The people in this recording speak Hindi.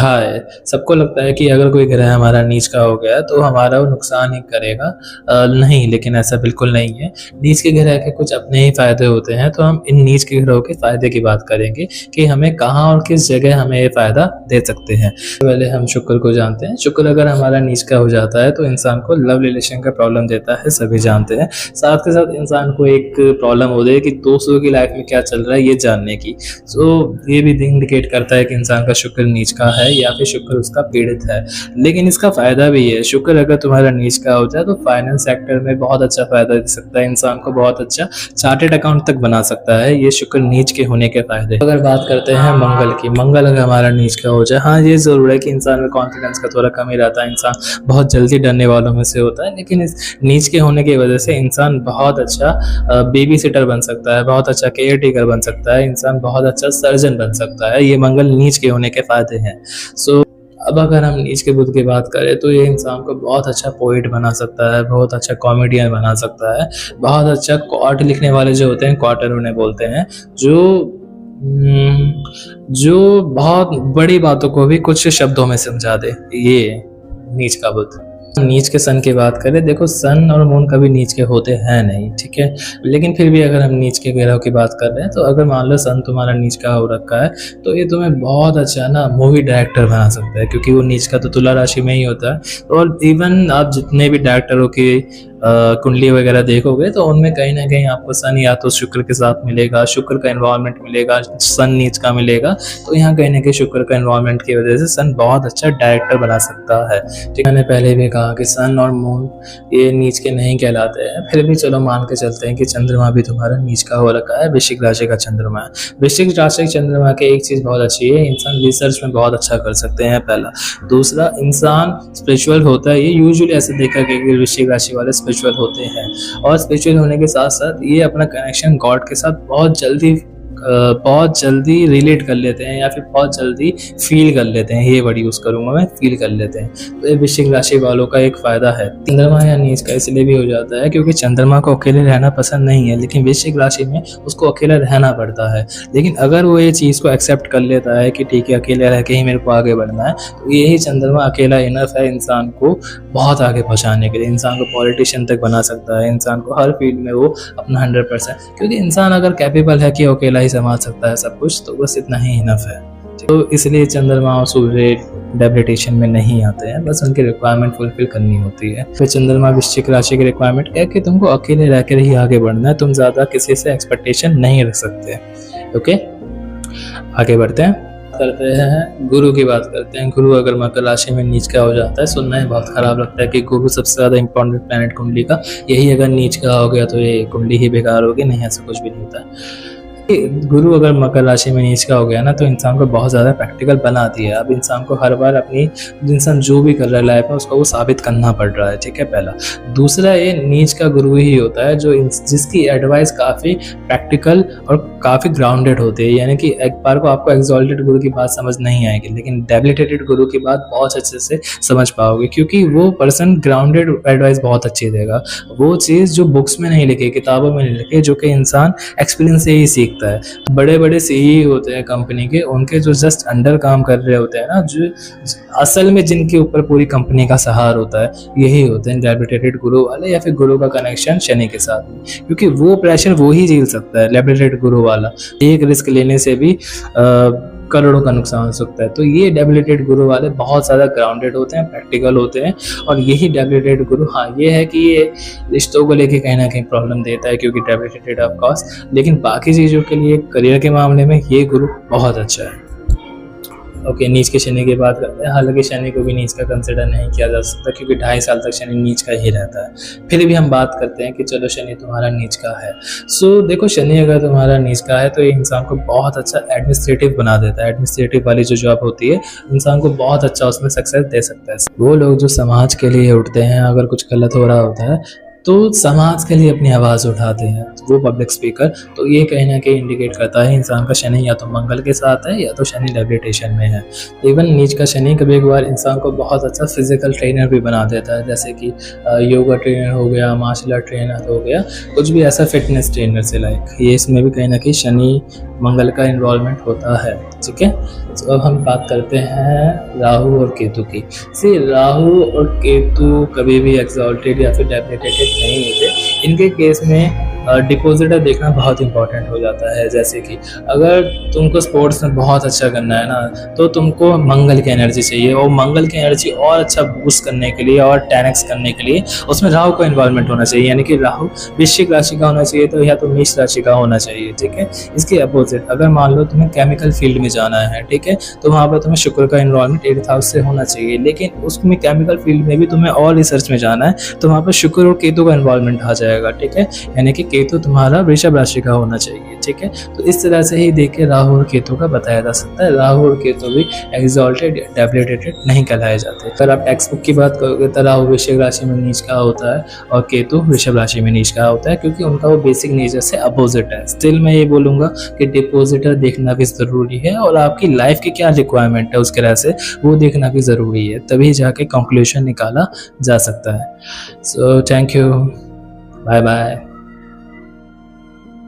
कहा है। सबको लगता है कि अगर कोई ग्रह हमारा नीच का हो गया तो हमारा वो नुकसान ही करेगा। नहीं, लेकिन ऐसा बिल्कुल नहीं है। नीच के ग्रह के कुछ अपने ही फ़ायदे होते हैं, तो हम इन नीच के ग्रहों के फ़ायदे की बात करेंगे कि हमें कहाँ और किस जगह हमें ये फ़ायदा दे सकते हैं। पहले हम शुक्र को जानते हैं। शुक्र अगर हमारा नीच का हो जाता है तो इंसान को लव रिलेशन का प्रॉब्लम देता है, सभी जानते हैं। साथ के साथ इंसान को एक प्रॉब्लम होती है कि दूसरों की लाइफ में क्या चल रहा है ये जानने की। ये भी इंडिकेट करता है कि इंसान का शुक्र नीच का है या फिर शुक्र उसका पीड़ित है। लेकिन इसका फ़ायदा भी है। शुक्र अगर तुम्हारा नीच का हो जाए तो फाइनेंस सेक्टर में बहुत अच्छा फ़ायदा दे सकता है, इंसान को बहुत अच्छा चार्टेड अकाउंट तक बना सकता है। ये शुक्र नीच के होने के फ़ायदे। अगर बात करते हैं मंगल की, मंगल अगर हमारा नीच का हो जाए, हाँ ये ज़रूर है कि इंसान में कॉन्फिडेंस का थोड़ा कमी रहता है, इंसान बहुत जल्दी डरने वालों में से होता है। लेकिन इस नीच के होने की वजह से इंसान बहुत अच्छा बेबी सिटर बन सकता है, बहुत अच्छा केयर टेकर बन सकता है, इंसान बहुत अच्छा सर्जन बन सकता है। ये मंगल नीच के होने के फ़ायदे हैं। अब अगर हम नीच के बुध की बात करें तो ये इंसान को बहुत अच्छा पोएट बना सकता है, बहुत अच्छा कॉमेडियन बना सकता है, बहुत अच्छा क्वार्ट लिखने वाले जो होते हैं, क्वार्टर उन्हें बोलते हैं, जो बहुत बड़ी बातों को भी कुछ शब्दों में समझा दे। ये नीच का बुध। नीच के सन की बात करें, देखो सन और मून कभी नीच के होते हैं नहीं, ठीक है। लेकिन फिर भी अगर हम नीच के ग्रहों की बात कर रहे हैं तो अगर मान लो सन तुम्हारा नीच का हो रखा है तो ये तुम्हें बहुत अच्छा ना मूवी डायरेक्टर बना सकता है, क्योंकि वो नीच का तो तुला राशि में ही होता है। और इवन आप जितने भी डायरेक्टरों की कुंडली वगैरह देखोगे तो उनमें कहीं ना कहीं आपको सन या तो शुक्र के साथ मिलेगा, शुक्र का इन्वॉल्वमेंट मिलेगा, सन नीच का मिलेगा। तो यहाँ कहीं ना कहीं शुक्र का इन्वॉल्वमेंट की वजह से सन बहुत अच्छा डायरेक्टर बना सकता है। ठीक, मैंने पहले भी कहा कि सन और मून ये नीच के नहीं कहलाते हैं। फिर भी चलो मान के चलते हैं कि चंद्रमा भी तुम्हारा नीच का हो रखा है, वृश्चिक राशि का चंद्रमा है। वृश्चिक राशि के चंद्रमा की एक चीज़ बहुत अच्छी है, इंसान रिसर्च में बहुत अच्छा कर सकते हैं, पहला। दूसरा, इंसान स्पिरिचुअल होता है। ये यूजुअली ऐसे देखा गया कि वृश्चिक राशि वाले स्पिरिचुअल होते हैं, और स्पिरिचुअल होने के साथ साथ ये अपना कनेक्शन गॉड के साथ बहुत जल्दी रिलेट कर लेते हैं, या फिर बहुत जल्दी फील कर लेते हैं। ये वर्ड यूज़ करूँगा मैं, फील कर लेते हैं। तो ये वृश्चिक राशि वालों का एक फ़ायदा है। चंद्रमा या नीच का इसलिए भी हो जाता है क्योंकि चंद्रमा को अकेले रहना पसंद नहीं है, लेकिन वृश्चिक राशि में उसको अकेला रहना पड़ता है। लेकिन अगर वो ये चीज़ को एक्सेप्ट कर लेता है कि ठीक है, अकेले रह के ही मेरे को आगे बढ़ना है, तो यही चंद्रमा अकेला इनफ है इंसान को बहुत आगे पहुँचाने के लिए। इंसान को पॉलिटिशियन तक बना सकता है, इंसान को हर फील्ड में वो अपना 100%, क्योंकि इंसान अगर कैपेबल है कि अकेला ही संभाल सकता है सब कुछ, तो बस इतना ही इनफ है। तो इसलिए चंद्रमा और सूर्य डेबिलिटेशन में नहीं आते हैं, बस उनकी रिक्वायरमेंट फुलफिल करनी होती है। फिर चंद्रमा वृश्चिक राशि की रिक्वायरमेंट है कि तुमको अकेले रहकर ही आगे बढ़ना है, तुम ज़्यादा किसी से एक्सपेक्टेशन नहीं रख सकते। ओके, आगे बढ़ते हैं, करते हैं गुरु की बात करते हैं। गुरु अगर मकर राशि में नीच का हो जाता है, सुनना ही बहुत खराब लगता है कि गुरु सबसे ज़्यादा इंपॉर्टेंट प्लैनेट कुंडली का, यही अगर नीच का हो गया तो ये कुंडली ही बेकार होगी। नहीं, ऐसा कुछ भी नहीं होता है। गुरु अगर मकर राशि में नीच का हो गया ना, तो इंसान को बहुत ज़्यादा प्रैक्टिकल बना दिया। अब इंसान को हर बार अपनी इंसान जो भी कर रहा है लाइफ में उसको वो साबित करना पड़ रहा है, ठीक है, पहला। दूसरा, ये नीच का गुरु ही होता है जो जिसकी एडवाइस काफ़ी प्रैक्टिकल और काफ़ी ग्राउंडेड होती है। यानी कि एक बार को आपको एक्सॉल्टेड गुरु की बात समझ नहीं आएगी, लेकिन डेबिलिटेटेड गुरु की बात बहुत अच्छे से समझ पाओगे, क्योंकि वो पर्सन ग्राउंडेड एडवाइस बहुत अच्छी देगा। वो चीज़ जो बुक्स में नहीं लिखी, किताबों में नहीं लिखी, जो कि इंसान एक्सपीरियंस से ही सीखता है। बड़े बड़े सीई होते हैं कंपनी के, उनके जो जस्ट अंडर काम कर रहे होते हैं ना, जो असल में जिनके ऊपर पूरी कंपनी का सहार होता है, यही होते हैं डेबिलिटेटेड गुरु वाले, या फिर गुरु का कनेक्शन शनि के साथ में, क्योंकि वो प्रेशर वो ही झेल सकता है। डेबिलिटेटेड गुरु वाला एक रिस्क लेने से भी करोड़ों का नुकसान हो सकता है। तो ये डेबिलिटेटेड गुरु वाले बहुत ज़्यादा ग्राउंडेड होते हैं, प्रैक्टिकल होते हैं। और यही डेबिलिटेटेड गुरु, हाँ ये है कि ये रिश्तों को लेके कहीं ना कहीं प्रॉब्लम देता है, क्योंकि डेबिलिटेटेड ऑफ कोर्स, लेकिन बाकी चीज़ों के लिए, करियर के मामले में ये गुरु बहुत अच्छा है। ओके, नीच के शनि की बात करते हैं। हालांकि शनि को भी नीच का कंसिडर नहीं किया जा सकता, क्योंकि 2.5 साल तक शनि नीच का ही रहता है। फिर भी हम बात करते हैं कि चलो शनि तुम्हारा नीच का है। देखो, शनि अगर तुम्हारा नीच का है तो ये इंसान को बहुत अच्छा एडमिनिस्ट्रेटिव बना देता है। एडमिनिस्ट्रेटिव वाली जो जॉब होती है, इंसान को बहुत अच्छा उसमें सक्सेस दे सकता है। वो लोग जो समाज के लिए उठते हैं, अगर कुछ गलत हो रहा होता है तो समाज के लिए अपनी आवाज़ उठाते हैं, वो पब्लिक स्पीकर। तो ये कहीं ना कहीं इंडिकेट करता है इंसान का शनि या तो मंगल के साथ है, या तो शनि डेबिलिटेशन में है। इवन नीच का शनि कभी एक बार इंसान को बहुत अच्छा फिजिकल ट्रेनर भी बना देता है, जैसे कि योगा ट्रेनर हो गया, मार्शल आर्ट ट्रेनर हो गया, कुछ भी ऐसा फिटनेस ट्रेनर से लाइक। ये इसमें भी कहीं ना कहीं शनि मंगल का इन्वॉल्वमेंट होता है। ठीक है, तो अब हम बात करते हैं राहु और केतु की। सी राहु और केतु कभी भी एक्सॉल्टेड या फिर डेबिलिटेटेड नहीं होते। इनके केस में डिपोजिटर देखना बहुत इंपॉर्टेंट हो जाता है। जैसे कि अगर तुमको स्पोर्ट्स में बहुत अच्छा करना है ना, तो तुमको मंगल की एनर्जी चाहिए, और मंगल की एनर्जी और अच्छा बूस्ट करने के लिए और 10x करने के लिए उसमें राहु का इन्वॉल्वमेंट होना चाहिए। यानी कि राहु वृश्चिक राशि का होना चाहिए, तो या तो मेष राशि का होना चाहिए। ठीक है, इसके अपोजिट अगर मान लो तुम्हें केमिकल फील्ड में जाना है, ठीक है, तो वहाँ पर तुम्हें शुक्र का इन्वॉल्वमेंट 8th हाउस से होना चाहिए। लेकिन उसमें केमिकल फील्ड में भी तुम्हें और रिसर्च में जाना है, तो वहाँ पर शुक्र और केतु का इन्वॉल्वमेंट आ जाएगा। ठीक है, यानी कि केतु तुम्हारा वृषभ राशि का होना चाहिए। ठीक है, तो इस तरह से ही देख के राहु और केतु का बताया जा सकता है। राहु और केतु भी एक्सॉल्टेड डेबिलिटेटेड नहीं कहलाए जाते। अगर आप टेक्स्ट बुक की बात करोगे तो राहु वृश्चिक राशि में नीच का होता है और केतु वृषभ राशि में नीच का होता है, क्योंकि उनका वो बेसिक नेचर से अपोजिट है। स्टिल मैं ये बोलूंगा कि डिपोजिटर देखना भी जरूरी है, और आपकी लाइफ की क्या रिक्वायरमेंट है उसके तरह से वो देखना भी जरूरी है, तभी जाके कंक्लूजन निकाला जा सकता है। So thank you, bye bye.